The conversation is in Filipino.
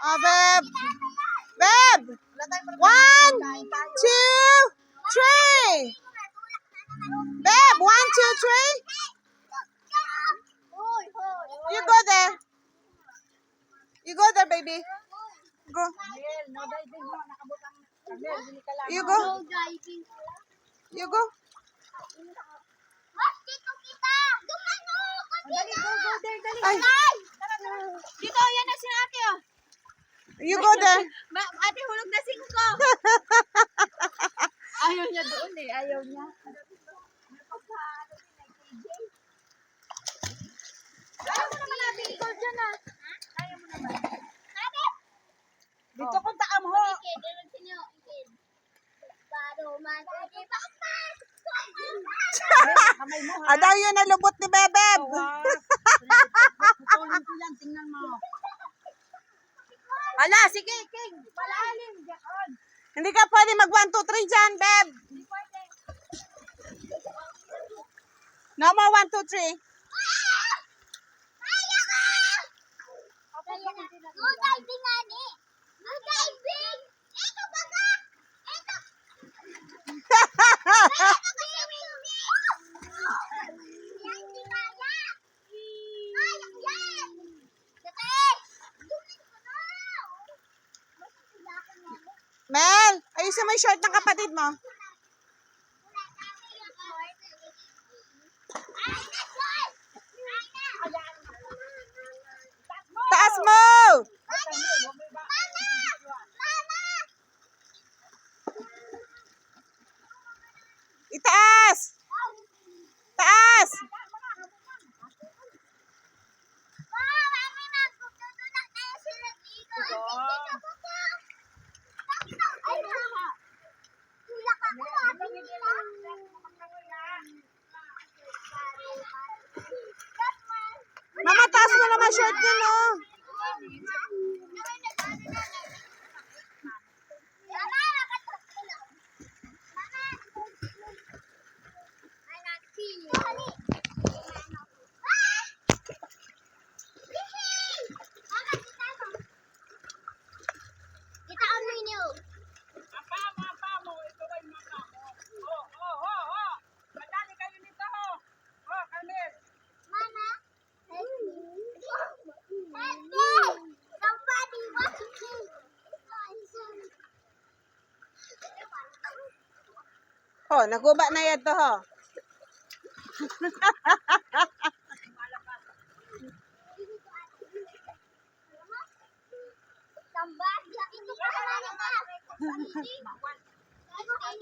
Oh, babe. Babe. 1, 2, 3. Babe, 1, 2, 3. You go there. You go there, baby. Go. You go. You go. Ay. Dito, yan na si ate, oh. You go there. Ate, hulog na 5. Ayaw niya doon eh, ayaw niya. Ayaw mo naman natin ikaw dyan, ah. Ayaw mo naman. Dito kung taam ho. Adaw yun na lubot ni Bebeb. Tingnan mo. Ala, sige, King. Palalim. Hindi ka pwede mag 1, 2, 3 dyan, Beb. No more 1, 2, 3. Mel, ayusin mo yung short ng kapatid mo. Taas mo! Itaas! Taas! Mama, taas mo naman short niyo, no? Oh, naguba na yan to, ho. Tambah, itu kan